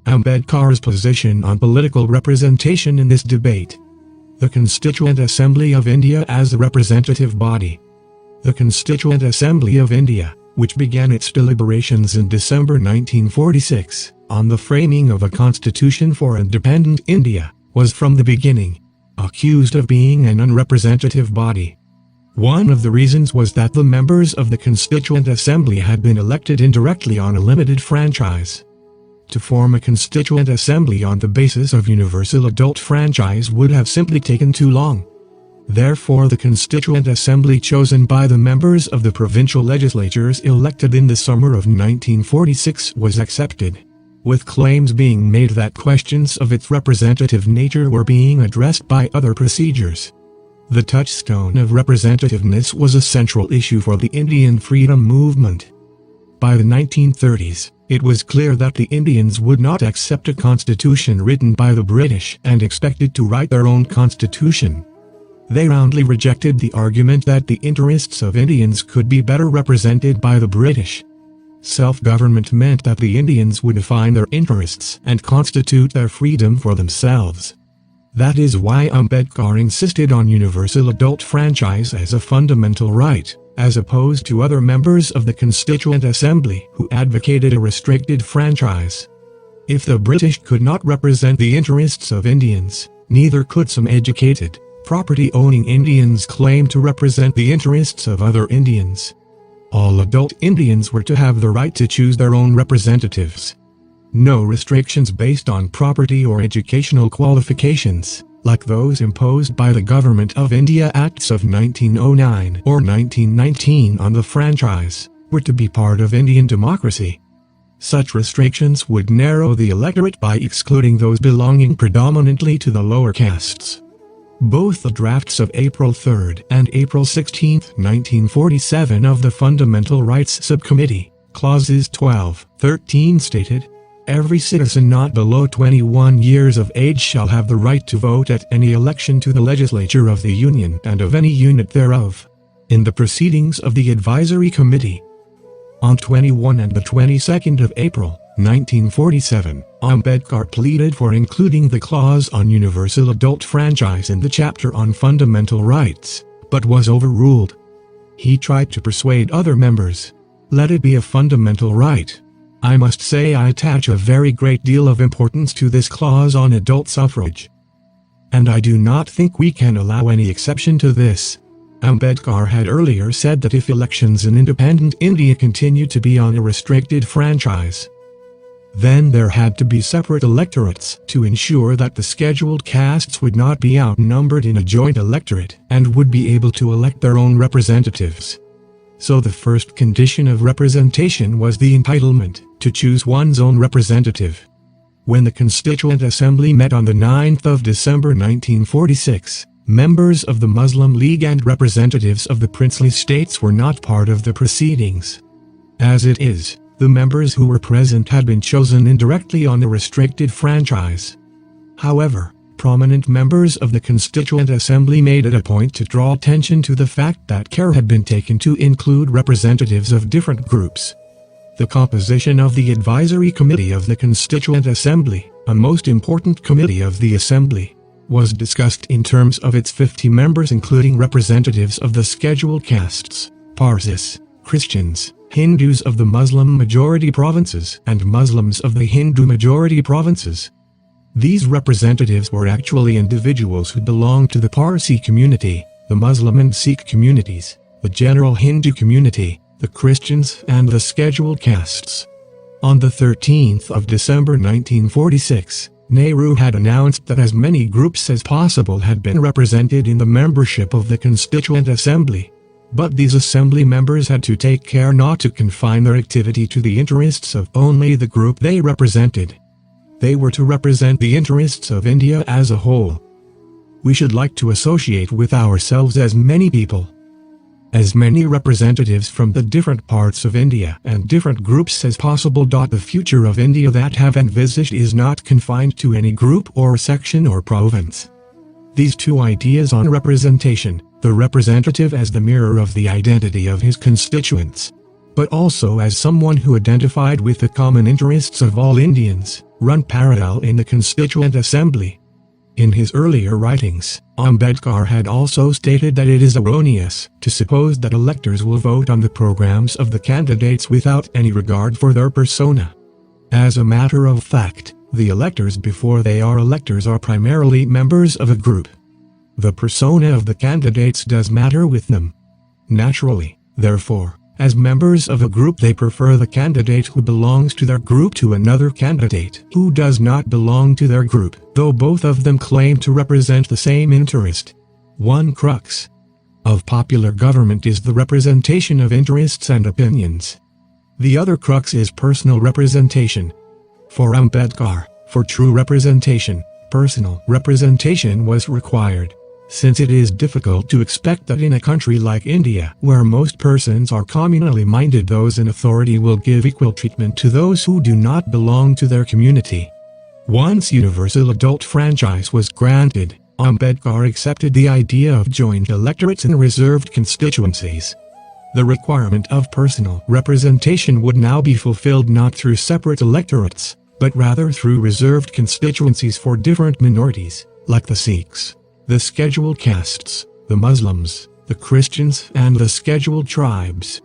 Ambedkar's position on political representation in this debate. The Constituent Assembly of India as a representative body. The Constituent Assembly of India, which began its deliberations in December 1946, on the framing of a constitution for independent India, was from the beginning accused of being an unrepresentative body. One of the reasons was that the members of the Constituent Assembly had been elected indirectly on a limited franchise. To form a Constituent Assembly on the basis of universal adult franchise would have simply taken too long. Therefore, the Constituent Assembly chosen by the members of the provincial legislatures elected in the summer of 1946 was accepted, with claims being made that questions of its representative nature were being addressed by other procedures. The touchstone of representativeness was a central issue for the Indian freedom movement. By the 1930s, it was clear that the Indians would not accept a constitution written by the British and expected to write their own constitution. They roundly rejected the argument that the interests of Indians could be better represented by the British. Self-government meant that the Indians would define their interests and constitute their freedom for themselves. That is why Ambedkar insisted on universal adult franchise as a fundamental right, as opposed to other members of the Constituent Assembly who advocated a restricted franchise. If the British could not represent the interests of Indians, neither could some educated, property-owning Indians claim to represent the interests of other Indians. All adult Indians were to have the right to choose their own representatives. No restrictions based on property or educational qualifications, like those imposed by the Government of India Acts of 1909 or 1919 on the franchise, were to be part of Indian democracy. Such restrictions would narrow the electorate by excluding those belonging predominantly to the lower castes. Both the drafts of April 3 and April 16, 1947 of the Fundamental Rights Subcommittee, clauses 12, 13 stated, "Every citizen not below 21 years of age shall have the right to vote at any election to the legislature of the Union and of any unit thereof." In the proceedings of the Advisory Committee, on 21 and the 22nd of April, 1947, Ambedkar pleaded for including the clause on universal adult franchise in the chapter on fundamental rights, but was overruled. He tried to persuade other members, "Let it be a fundamental right." I must say I attach a very great deal of importance to this clause on adult suffrage. And I do not think we can allow any exception to this. Ambedkar had earlier said that if elections in independent India continued to be on a restricted franchise, then there had to be separate electorates to ensure that the scheduled castes would not be outnumbered in a joint electorate and would be able to elect their own representatives. So the first condition of representation was the entitlement to choose one's own representative. When the Constituent Assembly met on the 9th of December 1946, members of the Muslim League and representatives of the princely states were not part of the proceedings. As it is, the members who were present had been chosen indirectly on a restricted franchise. However, prominent members of the Constituent Assembly made it a point to draw attention to the fact that care had been taken to include representatives of different groups. The composition of the Advisory Committee of the Constituent Assembly, a most important committee of the Assembly, was discussed in terms of its 50 members including representatives of the scheduled castes, Parsis, Christians, Hindus of the Muslim-majority provinces and Muslims of the Hindu-majority provinces. These representatives were actually individuals who belonged to the Parsi community, the Muslim and Sikh communities, the general Hindu community, the Christians and the scheduled castes. On the 13th of December 1946, Nehru had announced that as many groups as possible had been represented in the membership of the Constituent Assembly. But these assembly members had to take care not to confine their activity to the interests of only the group they represented. They were to represent the interests of India as a whole. We should like to associate with ourselves as many people, as many representatives from the different parts of India and different groups as possible. The future of India that have envisaged is not confined to any group or section or province. These two ideas on representation, the representative as the mirror of the identity of his constituents, but also as someone who identified with the common interests of all Indians, run parallel in the Constituent Assembly. In his earlier writings, Ambedkar had also stated that it is erroneous to suppose that electors will vote on the programs of the candidates without any regard for their persona. As a matter of fact, the electors before they are electors are primarily members of a group. The persona of the candidates does matter with them. Naturally, therefore, as members of a group they prefer the candidate who belongs to their group to another candidate who does not belong to their group, though both of them claim to represent the same interest. One crux of popular government is the representation of interests and opinions. The other crux is personal representation. For Ambedkar, for true representation, personal representation was required. Since it is difficult to expect that in a country like India, where most persons are communally minded, those in authority will give equal treatment to those who do not belong to their community. Once universal adult franchise was granted, Ambedkar accepted the idea of joint electorates in reserved constituencies. The requirement of personal representation would now be fulfilled not through separate electorates, but rather through reserved constituencies for different minorities, like the Sikhs, the scheduled castes, the Muslims, the Christians, and the scheduled tribes.